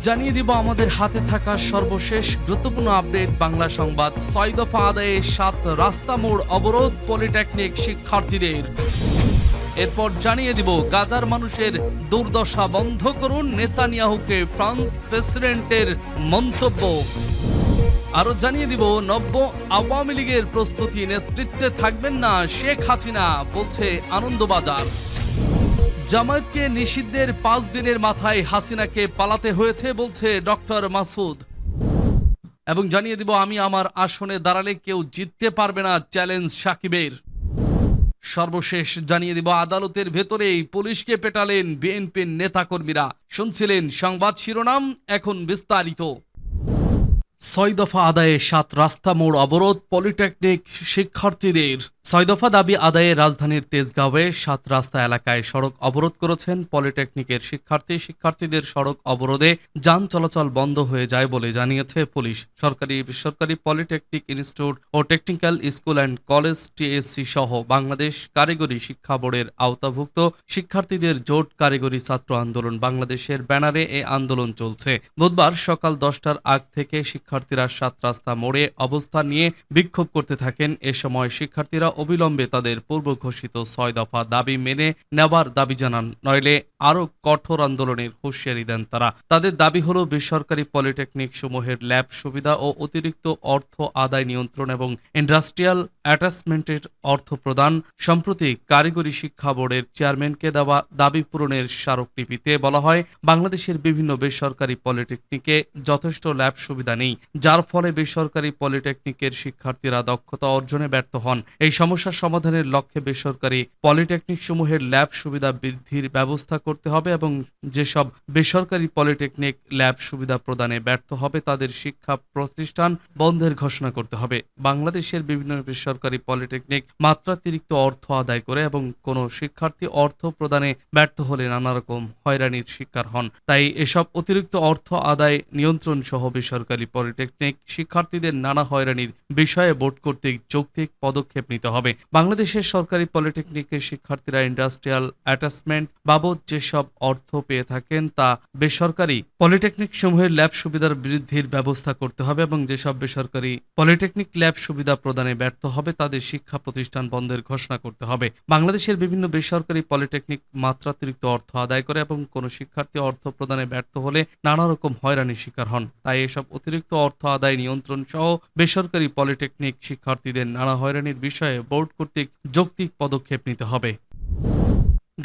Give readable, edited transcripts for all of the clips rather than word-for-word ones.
জানিয়ে দিব আমাদের হাতে থাকা সর্বশেষ গুরুত্বপূর্ণ আপডেট বাংলা সংবাদ। ৬ দফা আদায়ে ৭ রাস্তা মোড় অবরোধ পলিটেকনিক শিক্ষার্থীদের। এরপর জানিয়ে দিব গাজার মানুষের দুর্দশা বন্ধ করুন, নেতানিয়াহুকে ফ্রান্স প্রেসিডেন্টের মন্তব্য। আরো জানিয়ে দিব নব্য আওয়ামী লীগের প্রস্তুতি, নেতৃত্বে থাকবেন না শেখ হাসিনা বলছে আনন্দবাজার। জামায়াতকে নিষিদ্ধের ৫ দিনের মাথায় হাসিনাকে পালাতে হয়েছে বলছে ডক্টর মাসুদ। এবং জানিয়ে দিব আমি আমার আসনে দাঁড়ালে কেউ জিততে পারবে না, চ্যালেঞ্জ সাকিবের। সর্বশেষ জানিয়ে দিব আদালতের ভেতরেই পুলিশকে পেটালেন বিএনপির নেতাকর্মীরা। শুনছিলেন সংবাদ শিরোনাম, এখন বিস্তারিত। ৬ দফা আদায়ে ৭ রাস্তা মোড় অবরোধ পলিটেকনিক শিক্ষার্থীদের। ৬ দফা দাবি আদায়ে রাজধানীর তেজগাঁওয়ে ৭ রাস্তা এলাকায় সড়ক অবরোধ করেছেন পলিটেকনিকের শিক্ষার্থীদের সড়ক অবরোধে যান চলাচল বন্ধ হয়ে যায় বলে জানিয়েছে পুলিশ। সরকারি বেসরকারি পলিটেকনিক ইনস্টিটিউট ও technical school and college TSC সহ বাংলাদেশ কারিগরি শিক্ষা বোর্ডের আওতাভুক্ত শিক্ষার্থীদের জোট কারিগরি ছাত্র আন্দোলন বাংলাদেশের ব্যানারে এ আন্দোলন চলছে। বুধবার সকাল ১০টার আগ থেকে শিক্ষার্থীরা ৭ রাস্তা মোড়ে অবস্থান নিয়ে বিক্ষোভ করতে থাকেন। এ সময় শিক্ষার্থীরা অবিলম্বে তাদের পূর্ব ঘোষিত ৬ দফা দাবি মেনে নেবার দাবি জানান, নইলে আরো কঠোর আন্দোলনের হুঁশিয়ারি দেন তারা। তাদের দাবি হলো বেসরকারি পলিটেকনিক সমূহের ল্যাব সুবিধা ও অতিরিক্ত অর্থ আদায় নিয়ন্ত্রণ এবং ইন্ডাস্ট্রিয়াল অ্যাটাচমেন্টের অর্থ প্রদান। সম্প্রতি কারিগরি শিক্ষা বোর্ডের চেয়ারম্যানকে দেওয়া দাবি পূরণের স্মারকলিপিতে বলা হয়, বাংলাদেশের বিভিন্ন বেসরকারি পলিটেকনিকে যথেষ্ট ল্যাব সুবিধা নেই, যার ফলে বেসরকারি পলিটেকনিকের শিক্ষার্থীরা দক্ষতা অর্জনে ব্যর্থ হন। এই সমস্যার সমাধানের লক্ষ্যে বেসরকারি পলিটেকনিক সমূহের ল্যাব সুবিধা বৃদ্ধির ব্যবস্থা করতে হবে এবং যেসব বেসরকারি পলিটেকনিক ল্যাব সুবিধা প্রদানে ব্যর্থ হবে তাদের শিক্ষা প্রতিষ্ঠান বন্ধের ঘোষণা করতে হবে। বাংলাদেশের বিভিন্ন বেসরকারি পলিটেকনিক মাত্রাতিরিক্ত অর্থ আদায় করে এবং কোনো শিক্ষার্থী অর্থ প্রদানে ব্যর্থ হলে নানা রকম হয়রানির শিকার হন। তাই এসব অতিরিক্ত অর্থ আদায় নিয়ন্ত্রণ সহ বেসরকারি পলিটেকনিক শিক্ষার্থীদের নানা হয়রানির বিষয়ে বোর্ড কর্তৃক যৌক্তিক পদক্ষেপ নিতে হবে। বাংলাদেশের সরকারি পলিটেকনিকের শিক্ষার্থীরা ইন্ডাস্ট্রিয়াল অ্যাটাচমেন্ট বাবদ যেসব অর্থ পেয়ে থাকেন তা বেসরকারি পলিটেকনিক সমূহের ল্যাব সুবিধার বৃদ্ধির ব্যবস্থা করতে হবে এবং যেসব বেসরকারি পলিটেকনিক ল্যাব সুবিধা প্রদানে ব্যর্থ হবে তাদের শিক্ষা প্রতিষ্ঠান বন্ধের ঘোষণা করতে হবে। বাংলাদেশের বিভিন্ন বেসরকারি পলিটেকনিক মাত্রাতিরিক্ত অর্থ আদায় করে এবং কোনো শিক্ষার্থী অর্থ প্রদানে ব্যর্থ হলে নানা রকম হয়রানির শিকার হন। তাই এসব অতিরিক্ত অর্থ আদায় নিয়ন্ত্রণ সহ বেসরকারি পলিটেকনিক শিক্ষার্থীদের নানা হয়রানির বিষয়ে বোর্ড কর্তৃক যৌক্তিক পদক্ষেপ নিতে হবে।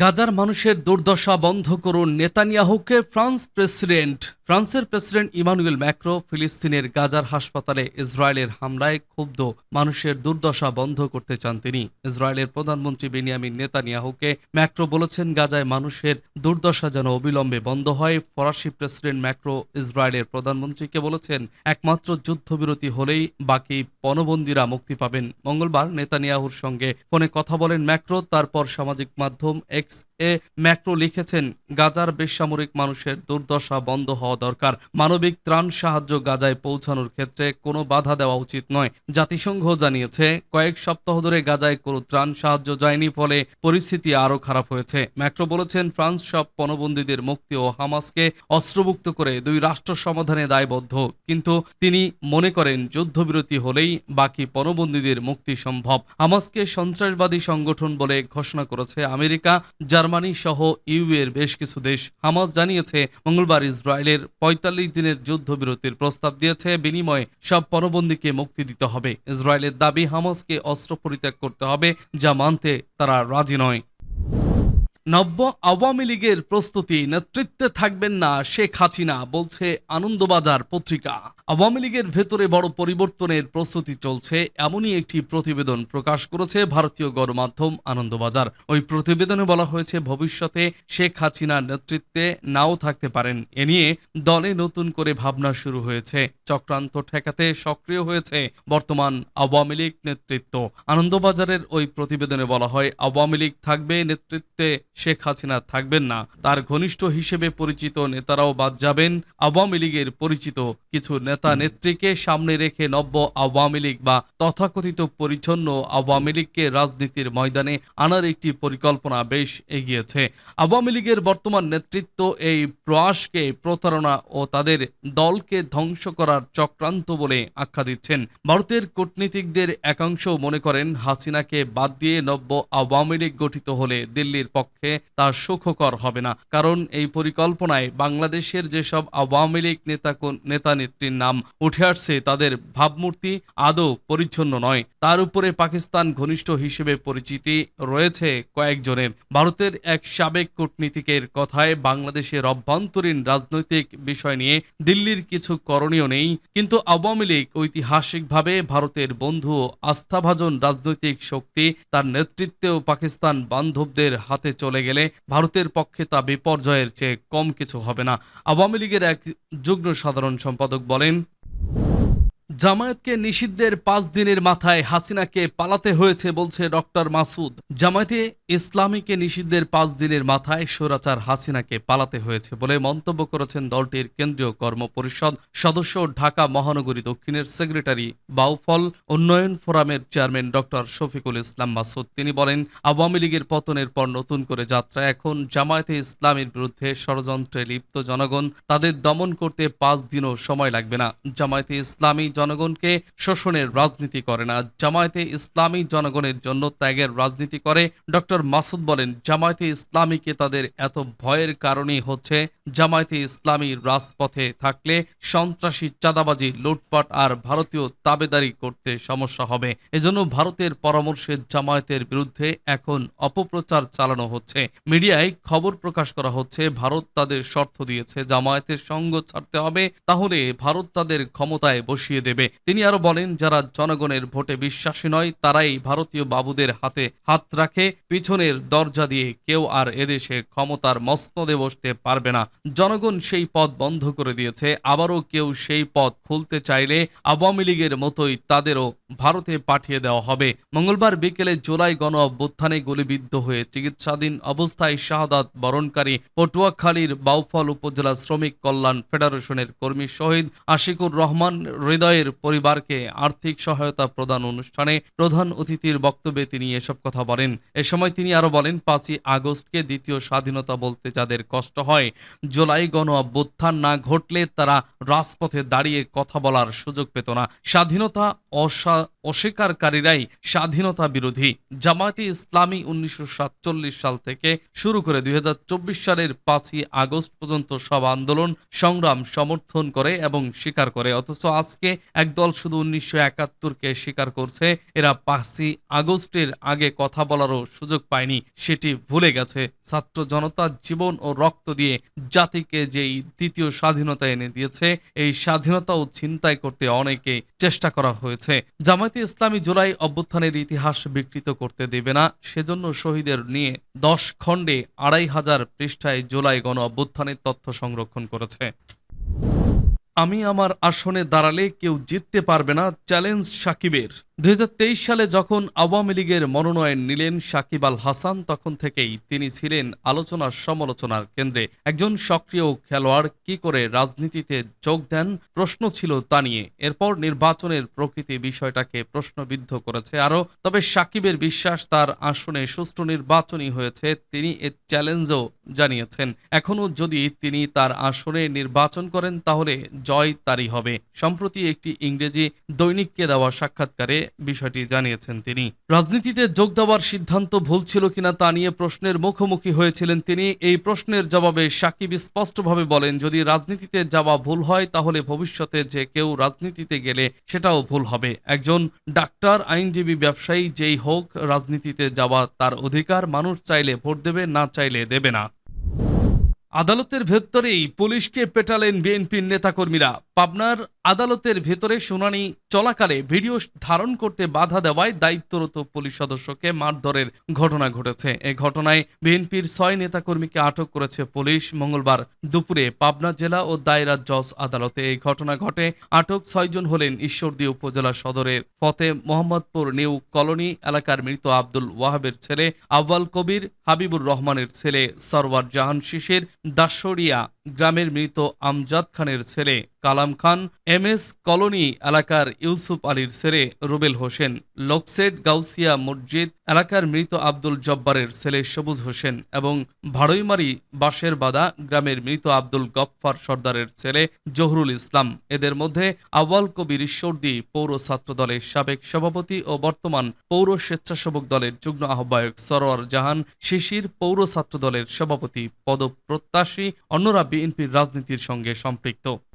গাজার মানুষের দুর্দশা বন্ধ করুন, নেতানিয়াহুকে ফ্রান্স প্রেসিডেন্ট। ফ্রান্সের প্রেসিডেন্ট ইমানুয়েল ম্যাক্রো ফিলিস্তিনের গাজার হাসপাতালে ইসরায়েলের হামলায় ক্ষুব্ধ মানুষের দুর্দশা বন্ধ করতে চান তিনি। ইসরায়েলের প্রধানমন্ত্রী বেনিয়ামিন নেতানিয়াহুকে ম্যাক্রো বলেছেন, গাজায় মানুষের দুর্দশা যেন অবিলম্বে বন্ধ হয়। ফরাসি প্রেসিডেন্ট ম্যাক্রো ইসরায়েলের প্রধানমন্ত্রীকে বলেছেন, একমাত্র যুদ্ধবিরতি হলেই বাকি পণবন্দীরা মুক্তি পাবেন। মঙ্গলবার নেতানিয়াহুর সঙ্গে ফোনে কথা বলেন ম্যাক্রো। তারপর সামাজিক মাধ্যম এক্স এ ম্যাক্রো লিখেছেন, গাজার বেসামরিক মানুষের দুর্দশা বন্ধ হওয়া দরকার। মানবিক ত্রাণ সাহায্য গাজায় পৌঁছানোর ক্ষেত্রে কোনো বাধা দেওয়া উচিত নয়। জাতিসংঘ জানিয়েছে, কয়েক সপ্তাহ ধরে গাজায় কোনো ত্রাণ সাহায্য যায়নি, ফলে পরিস্থিতি আরও খারাপ হয়েছে। ম্যাক্রো বলেছেন, ফ্রান্স সব পণবন্দীদের মুক্তি ও হামাসকে অস্ত্রমুক্ত করে ২ রাষ্ট্র সমাধানে দায়বদ্ধ, কিন্তু তিনি মনে করেন যুদ্ধবিরতি হলেই বাকি পণবন্দীদের মুক্তি সম্ভব। হামাসকে সন্ত্রাসবাদী সংগঠন বলে ঘোষণা করেছে আমেরিকা, জার্মানি সহ ইউ এর বেশ কিছু দেশ। হামাস জানিয়েছে মঙ্গলবার ইসরায়েলের ৪৫ দিনের যুদ্ধবিরতির প্রস্তাব দিয়েছে, বিনিময়ে সব পণবন্দীকে মুক্তি দিতে হবে। ইসরায়েলের দাবি, হামাসকে অস্ত্র পরিত্যাগ করতে হবে, যা মানতে তারা রাজি নয়। নব্য আওয়ামী লীগের প্রস্তুতি, নেতৃত্বে থাকবেন না শেখ হাসিনা বলছে আনন্দবাজার পত্রিকা। আওয়ামী লীগের ভেতরে বড় পরিবর্তনের প্রস্তুতি চলছে, এমনই একটি প্রতিবেদন প্রকাশ করেছে ভারতীয় গণমাধ্যম আনন্দবাজার। ওই প্রতিবেদনে বলা হয়েছে, ভবিষ্যতে শেখ হাসিনার নেতৃত্বে নাও থাকতে পারেন। এ নিয়ে দলে নতুন করে ভাবনা শুরু হয়েছে। চক্রান্ত ঠেকাতে সক্রিয় হয়েছে বর্তমান আওয়ামী লীগ নেতৃত্ব। আনন্দবাজারের ওই প্রতিবেদনে বলা হয়, আওয়ামী লীগ থাকবে, নেতৃত্বে শেখ হাসিনা থাকবেন না। তার ঘনিষ্ঠ হিসেবে পরিচিত নেতারাও বাদ যাবেন। আওয়ামী লীগের পরিচিত কিছু নেতা নেতা নেত্রীকে সামনে রেখে নব্য আওয়ামী লীগ বা তথাকথিত পরিচ্ছন্ন আওয়ামী লীগকে রাজনীতির ময়দানে আনার একটি পরিকল্পনা বেশ এগিয়েছে। আওয়ামী লীগের বর্তমান নেতৃত্ব এই প্রয়াসকে প্রতারণা ও তাদের দলকে ধ্বংস করার চক্রান্ত বলে আখ্যা দিচ্ছেন। ভারতের কূটনীতিকদের একাংশ মনে করেন হাসিনাকে বাদ দিয়ে নব্য আওয়ামী লীগ গঠিত হলে দিল্লির পক্ষে তা সুখকর হবে না, কারণ এই পরিকল্পনায় বাংলাদেশের যেসব আওয়ামী লীগ নেতা নেত্রীর নাম উঠে আসছে তাদের ভাবমূর্তি আদৌ পরিচ্ছন্ন নয়। তার উপরে পাকিস্তান ঘনিষ্ঠ হিসেবে পরিচিতি রয়েছে কয়েকজনের। ভারতের এক সাবেক কূটনীতিকের কথায় বাংলাদেশের অভ্যন্তরীণ রাজনৈতিক বিষয় নিয়ে দিল্লির কিছু করণীয় নেই, কিন্তু আওয়ামী লীগ ঐতিহাসিকভাবে ভারতের বন্ধু ও আস্থাভাজন রাজনৈতিক শক্তি, তার নেতৃত্বেও পাকিস্তান বান্ধবদের হাতে চলে গেলে ভারতের পক্ষে তা বিপর্যয়ের চেয়ে কম কিছু হবে না। আওয়ামী লীগের এক যুগ্ম সাধারণ সম্পাদক বলেন, জামায়াতকে নিষিদ্ধের 5 দিনের মাথায় হাসিনাকে পালাতে হয়েছে বলছে ডক্টর মাসুদ। জামায়াতে ইসলামীকে নিষিদ্ধের 5 দিনের মাথায় স্বৈরাচার হাসিনাকে পালাতে হয়েছে বলে মন্তব্য করেছেন দলটির কেন্দ্রীয় কর্মপরিষদ সদস্য ঢাকা মহানগরী দক্ষিণের সেক্রেটারি বাউফল উন্নয়ন ফোরামের চেয়ারম্যান ডক্টর শফিকুল ইসলাম মাসুদ। তিনি বলেন, আওয়ামী লীগের পতনের পর নতুন করে যাত্রা এখন জামায়াতে ইসলামীর বিরুদ্ধে ষড়যন্ত্রে লিপ্ত জনগণ, তাদের দমন করতে 5 দিনও সময় লাগবে না। জামায়াতে ইসলামী জনগণকে শোষণের রাজনীতি করে না, জামায়াতে ইসলামী জনগণের জন্য ত্যাগের রাজনীতি করে। ডক্টর মাসুদ বলেন, জামায়াতে ইসলামীকে তাদের এত ভয়ের কারণই হচ্ছে জামায়াতে ইসলামী রাজপথে থাকলে সন্ত্রাসী, চাঁদাবাজি, লুটপাট আর ভারতীয় তাবেদারি করতে সমস্যা হবে। এজন্য ভারতের পরামর্শে জামায়াতের বিরুদ্ধে এখন অপপ্রচার চালানো হচ্ছে। মিডিয়ায় খবর প্রকাশ করা হচ্ছে ভারত তাদের শর্ত দিয়েছে, জামায়াতের সঙ্গ ছাড়তে হবে, তাহলে ভারত তাদের ক্ষমতায় বসিয়ে দেবে। তিনি আরো বলেন, যারা জনগণের ভোটে বিশ্বাসী নয় তারাই ভারতীয় বাবুদের হাতে হাত রাখে, পিছনের দরজা দিয়ে কেউ আর এদেশে ক্ষমতার মসনদে বসতে পারবে না। জনগণ সেই পথ বন্ধ করে দিয়েছে, আবারও কেউ সেই পথ খুলতে চাইলে আওয়ামী লীগের মতোই তাদেরও ভারতে পাঠিয়ে দেওয়া হবে। মঙ্গলবার বিকেলে জুলাই গণ অভ্যুত্থানে গুলিবিদ্ধ হয়ে চিকিৎসাধীন অবস্থায় শাহাদাত বরণকারী পটুয়াখালীর বাউফল উপজেলা শ্রমিক কল্যাণ ফেডারেশনের কর্মী শহীদ আশিকুর রহমান হৃদয়ের পরিবারকে আর্থিক সহায়তা প্রদান অনুষ্ঠানে প্রধান অতিথির বক্তব্যে তিনি এসব কথা বলেন। এ সময় তিনি আরো বলেন, 5ই আগস্টকে দ্বিতীয় স্বাধীনতা বলতে যাদের কষ্ট হয়, জুলাই গণ অভ্যুত্থান না ঘটলে তারা রাজপথে দাঁড়িয়ে কথা বলার সুযোগ পেত না। স্বাধীনতা অস্বীকারীরাই স্বাধীনতা বিরোধী। জামায়াতে ইসলামী 1947 সাল থেকে শুরু করে 2024 সালের 5ই আগস্ট পর্যন্ত সব আন্দোলন সংগ্রাম সমর্থন করে এবং স্বীকার করে, অথচ আজকে একদল শুধু 1971কে স্বীকার করছে। এরা 5ই আগস্টের আগে কথা বলারও সুযোগ পায়নি, সেটি ভুলে গেছে। ছাত্র জনতা জীবন ও রক্ত দিয়ে জাতিকে যেই দ্বিতীয় স্বাধীনতা এনে দিয়েছে, এই স্বাধীনতাও ছিনতাই করতে অনেকে চেষ্টা করা হয়েছে। জামায়াতে ইসলামী জুলাই অভ্যুত্থানের ইতিহাস বিকৃত করতে দেবে না, সেজন্য শহীদের নিয়ে 10 খণ্ডে 2500 পৃষ্ঠায় জুলাই গণ অভ্যুত্থানের তথ্য সংরক্ষণ করেছে। আমি আমার আসনে দাঁড়ালে কেউ জিততে পারবে না, চ্যালেঞ্জ সাকিবের। 2023 সালে যখন আওয়ামী লীগের মনোনয়ন নিলেন সাকিব আল হাসান, তখন থেকেই তিনি ছিলেন আলোচনার সমালোচনার কেন্দ্রে। একজন সক্রিয় খেলোয়াড় কি করে রাজনীতিতে যোগ দেন, প্রশ্ন ছিল তা নিয়ে। এরপর নির্বাচনের প্রকৃতি বিষয়টাকে প্রশ্নবিদ্ধ করেছে আরও। তবে সাকিবের বিশ্বাস তার আসনে সুষ্ঠু নির্বাচনই হয়েছে, তিনি এ চ্যালেঞ্জও জানিয়েছেন। এখনও যদি তিনি তার আসনে নির্বাচন করেন তাহলে জয় তারই হবে। সম্প্রতি একটি ইংরেজি দৈনিককে দেওয়া সাক্ষাৎকারে বিষয়টি জানিয়েছেন তিনি। রাজনীতিতে যোগ দেওয়ার সিদ্ধান্ত ভুল ছিল কিনা তা নিয়ে প্রশ্নের মুখোমুখি হয়েছিলেন তিনি। এই প্রশ্নের জবাবে সাকিব স্পষ্টভাবে বলেন, যদি রাজনীতিতে যাওয়া ভুল হয় তাহলে ভবিষ্যতে যে কেউ রাজনীতিতে গেলে সেটাও ভুল হবে। একজন ডাক্তার, আইনজীবী, ব্যবসায়ী যেই হোক, রাজনীতিতে যাওয়া তার অধিকার। মানুষ চাইলে ভোট দেবে, না চাইলে দেবে না। আদালতের ভেতরেই পুলিশকে পেটালেন বিএনপির নেতাকর্মীরা। পাবনার আদালতের ভেতরে শুনানি চলাকালে ভিডিও ধারণ করতে বাধা দেওয়ায় দায়িত্বরত পুলিশ সদস্যকে মারধরের ঘটনা ঘটেছে। এ ঘটনায় বিএনপির 6 নেতাকর্মীকে আটক করেছে পুলিশ। মঙ্গলবার দুপুরে পাবনা জেলা ও দায়রা জজ আদালতে এই ঘটনা ঘটে। আটক 6 জন হলেন ঈশ্বরদী উপজেলা সদরের ফতে মোহাম্মদপুর নিউ কলোনি এলাকার মৃত আব্দুল ওয়াহাবের ছেলে আউয়াল কবির, হাবিবুর রহমানের ছেলে সরওয়ার জাহান শিশির, দাসরিয়া গ্রামের মৃত আমজাদ খানের ছেলে কালাম খান, MS কলোনি এলাকার ইউসুফ আলীর ছেলে রুবেল হোসেন, লোকসেট গাউসিয়া মসজিদ এলাকার মৃত আব্দুল জব্বারের ছেলে সবুজ হোসেন এবং ভাড়ইমারি বাঁশের বাদা গ্রামের মৃত আব্দুল গফফার সর্দারের ছেলে জহুরুল ইসলাম। এদের মধ্যে আউয়াল কবির ঈশ্বরদী পৌর ছাত্র দলের সাবেক সভাপতি ও বর্তমান পৌর স্বেচ্ছাসেবক দলের যুগ্ম আহ্বায়ক সরোয়ার জাহান শিশির পৌর ছাত্র দলের সভাপতি পদপ্রত্যাশী, অন্যরা বিএনপির রাজনীতির সঙ্গে সম্পৃক্ত।